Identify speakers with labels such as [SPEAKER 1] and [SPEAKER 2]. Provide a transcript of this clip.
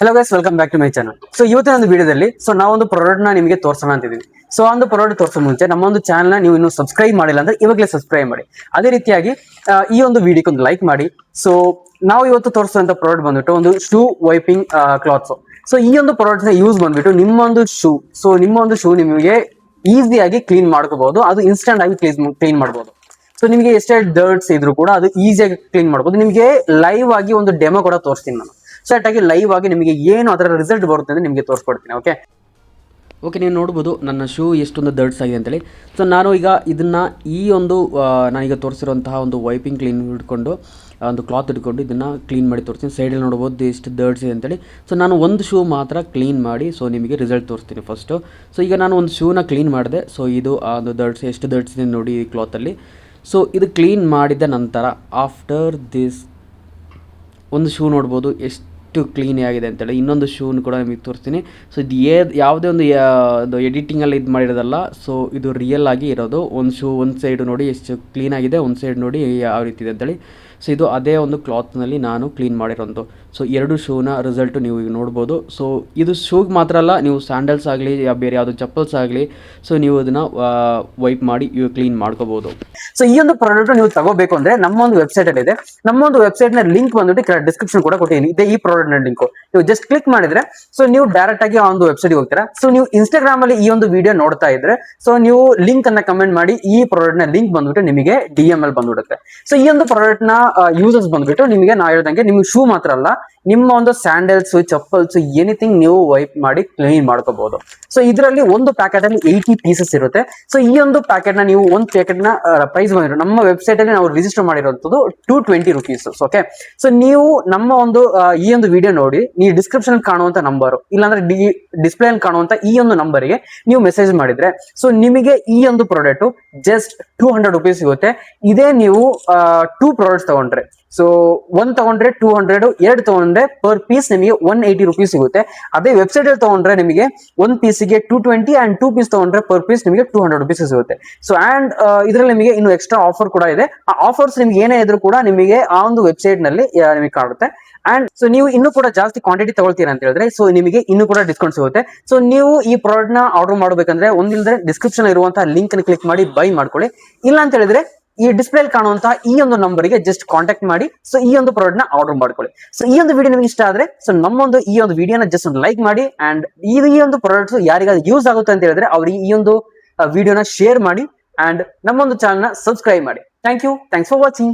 [SPEAKER 1] Hello guys, welcome back to my channel. So ಇವತ್ತಿನ ಒಂದು ವಿಡಿಯೋದಲ್ಲಿ ನಾವೊಂದು ಪ್ರಾಡಕ್ಟ್ ನ ನಿಮಗೆ ತೋರಿಸೋಣ ಅಂತಿದ್ದೀವಿ. ಸೊ ಆ ಒಂದು ಪ್ರಾಡಕ್ಟ್ ತೋರಿಸೋ ಮುಂಚೆ ನಮ್ಮ ಒಂದು ಚಾನಲ್ ನ ನೀವು ಇನ್ನೂ ಸಬ್ಸ್ಕ್ರೈಬ್ ಮಾಡಿಲ್ಲ ಅಂದ್ರೆ ಇವಾಗಲೇ ಸಬ್ಸ್ಕ್ರೈಬ್ ಮಾಡಿ. ಅದೇ ರೀತಿಯಾಗಿ ಈ ಒಂದು ವಿಡಿಯೋಕ್ಕೆ ಒಂದು ಲೈಕ್ ಮಾಡಿ. ಸೊ ನಾವು ಇವತ್ತು ತೋರಿಸುವಂತ ಪ್ರಾಡಕ್ಟ್ ಬಂದ್ಬಿಟ್ಟು ಒಂದು ಶೂ ವೈಪಿಂಗ್ ಕ್ಲಾತ್ಸ್. ಸೊ ಈ ಒಂದು ಪ್ರಾಡಕ್ಟ್ ನ ಯೂಸ್ ಬಂದ್ಬಿಟ್ಟು ನಿಮ್ಮ ಒಂದು ಶೂ ನಿಮಗೆ ಈಸಿಯಾಗಿ ಕ್ಲೀನ್ ಮಾಡ್ಕೋಬಹುದು. ಅದು ಇನ್ಸ್ಟೆಂಟ್ ಆಗಿ ಕ್ಲೀನ್ ಮಾಡಬಹುದು. ಸೊ ನಿಮಗೆ ಎಷ್ಟೇ ಡರ್ಟ್ಸ್ ಇದ್ರು ಕೂಡ ಅದು ಈಸಿಯಾಗಿ ಕ್ಲೀನ್ ಮಾಡಬಹುದು. ನಿಮಗೆ ಲೈವ್ ಆಗಿ ಒಂದು ಡೆಮೋ ಕೂಡ ತೋರಿಸ್ತೀನಿ ನಾನು. ಸೆಟ್ ಆಗಿ ಲೈವ್ ಆಗಿ ನಿಮಗೆ ಏನು ಅದರ ರಿಸಲ್ಟ್ ಬರುತ್ತೆ ಅಂತ ನಿಮಗೆ ತೋರಿಸ್ಕೊಡ್ತೀನಿ. ಓಕೆ, ನೀವು ನೋಡ್ಬೋದು ನನ್ನ ಶೂ ಎಷ್ಟೊಂದು ಡರ್ಟ್ಸ್ ಆಗಿದೆ ಅಂತೇಳಿ. ಸೊ ನಾನು ಈಗ ಇದನ್ನು ಈ ಒಂದು ನಾನೀಗ ತೋರಿಸಿರುವಂತಹ ಒಂದು ವೈಪಿಂಗ್ ಕ್ಲೀನ್ ಹಿಡ್ಕೊಂಡು ಒಂದು ಕ್ಲಾತ್ ಹಿಡ್ಕೊಂಡು ಇದನ್ನು ಕ್ಲೀನ್ ಮಾಡಿ ತೋರಿಸ್ತೀನಿ. ಸೈಡಲ್ಲಿ ನೋಡ್ಬೋದು ಎಷ್ಟು ಡರ್ಟ್ಸ್ ಇದೆ ಅಂತೇಳಿ. ಸೊ ನಾನು ಒಂದು ಶೂ ಮಾತ್ರ ಕ್ಲೀನ್ ಮಾಡಿ ನಿಮಗೆ ರಿಸಲ್ಟ್ ತೋರಿಸ್ತೀನಿ ಫಸ್ಟು. ಸೊ ಈಗ ನಾನು ಒಂದು ಶೂನ ಕ್ಲೀನ್ ಮಾಡಿದೆ. ಸೊ ಇದು ಒಂದು ಡರ್ಟ್ಸ್ ಎಷ್ಟು ಡರ್ಟ್ಸ್ ಇದೆ ನೋಡಿ ಈ ಕ್ಲಾತಲ್ಲಿ. ಸೊ ಇದು ಕ್ಲೀನ್ ಮಾಡಿದ ನಂತರ ಆಫ್ಟರ್ ದಿಸ್ ಒಂದು ಶೂ ನೋಡ್ಬೋದು ಎಷ್ಟು ಕ್ಲೀನ್ ಆಗಿದೆ ಅಂತೇಳಿ. ಇನ್ನೊಂದು ಶೂನು ಕೂಡ ನಿಮಗೆ ತೋರಿಸ್ತೀನಿ. ಸೊ ಇದು ಯಾವುದೇ ಒಂದು ಎಡಿಟಿಂಗಲ್ಲಿ ಇದು ಮಾಡಿರೋದಲ್ಲ. ಸೊ ಇದು ರಿಯಲ್ ಆಗಿ ಇರೋದು. ಒಂದು ಶೂ ಒಂದು ಸೈಡು ನೋಡಿ ಎಷ್ಟು ಕ್ಲೀನ್ ಆಗಿದೆ, ಒಂದು ಸೈಡ್ ನೋಡಿ ಯಾವ ರೀತಿ ಇದೆ ಅಂತೇಳಿ. ಸೊ ಇದು ಅದೇ ಒಂದು ಕ್ಲಾತ್ನಲ್ಲಿ ನಾನು ಕ್ಲೀನ್ ಮಾಡಿರೋದು. ಸೊ ಎರಡು ಶೂನ ರಿಸಲ್ಟು ನೀವು ಈಗ ನೋಡ್ಬೋದು. ಸೊ ಇದು ಶೂಗೆ ಮಾತ್ರ ಅಲ್ಲ, ನೀವು ಸ್ಯಾಂಡಲ್ಸ್ ಆಗಲಿ ಬೇರೆ ಯಾವುದೋ ಚಪ್ಪಲ್ಸ್ ಆಗಲಿ ಸೊ ನೀವು ಅದನ್ನು ವೈಪ್ ಮಾಡಿ ಕ್ಲೀನ್ ಮಾಡ್ಕೋಬೋದು. ಸೊ ಈ ಒಂದು ಪ್ರಾಡಕ್ಟ್ ನೀವು ತಗೋಬೇಕು ಅಂದ್ರೆ ನಮ್ಮ ಒಂದು ವೆಬ್ಸೈಟ್ ಅಲ್ಲಿ ಇದೆ. ನಮ್ಮ ಒಂದು ವೆಬ್ಸೈಟ್ ನ ಲಿಂಕ್ ಬಂದ್ಬಿಟ್ಟು ಡಿಸ್ಕ್ರಿಪ್ಷನ್ ಕೂಡ ಕೊಟ್ಟಿದ್ದೀನಿ. ಇದೆ ಈ ಪ್ರಾಡಕ್ಟ್ ನ ಲಿಂಕ್. ನೀವು ಜಸ್ಟ್ ಕ್ಲಿಕ್ ಮಾಡಿದ್ರೆ ಸೊ ನೀವು ಡೈರೆಕ್ಟ್ ಆಗಿ ಆ ಒಂದು ವೆಬ್ಸೈಟ್ ಹೋಗ್ತೀರಾ. ಸೊ ನೀವು ಇನ್ಸ್ಟಾಗ್ರಾಮ್ ಅಲ್ಲಿ ಈ ಒಂದು ವಿಡಿಯೋ ನೋಡ್ತಾ ಇದ್ರೆ ಸೊ ನೀವು ಲಿಂಕ್ ಅನ್ನ ಕಮೆಂಟ್ ಮಾಡಿ ಈ ಪ್ರಾಡಕ್ಟ್ ನ ಲಿಂಕ್ ಬಂದ್ಬಿಟ್ಟು ನಿಮಗೆ DM ಅಲ್ಲಿ ಬಂದ್ಬಿಡುತ್ತೆ. ಸೊ ಈ ಒಂದು ಪ್ರಾಡಕ್ಟ್ ನ ಯೂಸರ್ಸ್ ಬಂದ್ಬಿಟ್ಟು ನಿಮಗೆ ನಾ ಹೇಳ್ದಂಗೆ ನಿಮ್ಗೆ ಶೂ ಮಾತ್ರ ಅಲ್ಲ, ನಿಮ್ಮ ಒಂದು ಸ್ಯಾಂಡಲ್ಸ್, ಚಪ್ಪಲ್ಸ್, ಎನಿಥಿಂಗ್ ನೀವು ವೈಪ್ ಮಾಡಿ ಕ್ಲೀನ್ ಮಾಡ್ಕೋಬಹುದು. ಸೊ ಇದರಲ್ಲಿ ಒಂದು ಪ್ಯಾಕೆಟ್ ಅಲ್ಲಿ 80 ಪೀಸಸ್ ಇರುತ್ತೆ. ಸೊ ಈ ಒಂದು ಪ್ಯಾಕೆಟ್ ನ ನೀವು ಒಂದು ಪ್ಯಾಕೆಟ್ ನ ಪ್ರೈಸ್ ಬಂದಿರೋ ನಮ್ಮ ವೆಬ್ಸೈಟ್ ಅಲ್ಲಿ ನಾವು ರಿಜಿಸ್ಟರ್ ಮಾಡಿರುವಂತದ್ದು 220 rupees. ಓಕೆ, ಸೊ ನೀವು ನಮ್ಮ ಒಂದು ಈ ಒಂದು ವಿಡಿಯೋ ನೋಡಿ ನೀವು ಡಿಸ್ಕ್ರಿಪ್ಷನ್ ಕಾಣುವಂತ ನಂಬರ್ ಇಲ್ಲಾಂದ್ರೆ ಡಿಸ್ಪ್ಲೇ ಅಲ್ಲಿ ಕಾಣುವಂತ ಈ ಒಂದು ನಂಬರ್ಗೆ ನೀವು ಮೆಸೇಜ್ ಮಾಡಿದ್ರೆ ಸೊ ನಿಮಗೆ ಈ ಒಂದು ಪ್ರಾಡಕ್ಟ್ ಜಸ್ಟ್ 200 rupees ಸಿಗುತ್ತೆ. ಇದೇ ನೀವು 2 ಪ್ರಾಡಕ್ಟ್ಸ್ ತಗೊಂಡ್ರೆ, ಸೊ 1 ತಗೊಂಡ್ರೆ 200, 2 ತಗೊಂಡ್ರೆ ಪರ್ ಪೀಸ್ ನಿಮಗೆ 180 rupees ಸಿಗುತ್ತೆ. ಅದೇ ವೆಬ್ಸೈಟ್ ಅಲ್ಲಿ ತಗೊಂಡ್ರೆ ನಿಮಗೆ ಒಂದು ಪೀಸಿಗೆ 220 ಅಂಡ್ 2 ಪೀಸ್ ತಗೊಂಡ್ರೆ ಪರ್ ಪೀಸ್ ನಿಮಗೆ 200 rupees ಸಿಗುತ್ತೆ. ಸೊ ಅಂಡ್ ಇದರಲ್ಲಿ ನಿಮಗೆ ಇನ್ನು ಎಕ್ಸ್ಟ್ರಾ ಆಫರ್ ಕೂಡ ಇದೆ. ಆ ಆಫರ್ಸ್ ನಿಮ್ಗೆ ಏನೇ ಇದ್ರು ಕೂಡ ನಿಮಗೆ ಆ ಒಂದು ವೆಬ್ಸೈಟ್ ನಲ್ಲಿ ನಿಮಗೆ ಕಾಣುತ್ತೆ. ಅಂಡ್ ಸೊ ನೀವು ಇನ್ನೂ ಕೂಡ ಜಾಸ್ತಿ ಕ್ವಾಂಟಿಟಿ ತಗೊಳ್ತೀರಾ ಅಂತ ಹೇಳಿದ್ರೆ ಸೊ ನಿಮಗೆ ಇನ್ನೂ ಕೂಡ ಡಿಸ್ಕೌಂಟ್ ಸಿಗುತ್ತೆ. ಸೊ ನೀವು ಈ ಪ್ರಾಡಕ್ಟ್ ನ ಆರ್ಡರ್ ಮಾಡಬೇಕಂದ್ರೆ ಒಂದಿಲ್ಲದ್ರೆ ಡಿಸ್ಕ್ರಿಪ್ಷನ್ ಇರುವಂತಹ ಲಿಂಕ್ ನ ಕ್ಲಿಕ್ ಮಾಡಿ ಬೈ ಮಾಡ್ಕೊಳ್ಳಿ. ಇಲ್ಲ ಅಂತ ಹೇಳಿದ್ರೆ ಈ ಡಿಸ್ಪ್ಲೇ ಕಾಣುವಂತಹ ಈ ಒಂದು ನಂಬರ್ಗೆ ಜಸ್ಟ್ ಕಾಂಟ್ಯಾಕ್ಟ್ ಮಾಡಿ ಸೊ ಈ ಒಂದು ಪ್ರಾಡಕ್ಟ್ ನ ಆರ್ಡರ್ ಮಾಡ್ಕೊಳ್ಳಿ. ಸೊ ಈ ಒಂದು ವಿಡಿಯೋ ನಿಮಗೆ ಇಷ್ಟ ಆದ್ರೆ ಸೊ ನಮ್ಮೊಂದು ಈ ಒಂದು ವಿಡಿಯೋನ ಜಸ್ಟ್ ಒಂದು ಲೈಕ್ ಮಾಡಿ. ಅಂಡ್ ಈ ಒಂದು ಪ್ರಾಡಕ್ಟ್ಸ್ ಯಾರಿಗಾದ್ರೂ ಯೂಸ್ ಆಗುತ್ತೆ ಅಂತ ಹೇಳಿದ್ರೆ ಅವ್ರಿಗೆ ಈ ಒಂದು ವಿಡಿಯೋನ ಶೇರ್ ಮಾಡಿ. ಅಂಡ್ ನಮ್ಮೊಂದು ಚಾನಲ್ ನ ಸಬ್ಸ್ಕ್ರೈಬ್ ಮಾಡಿ. Thanks for watching.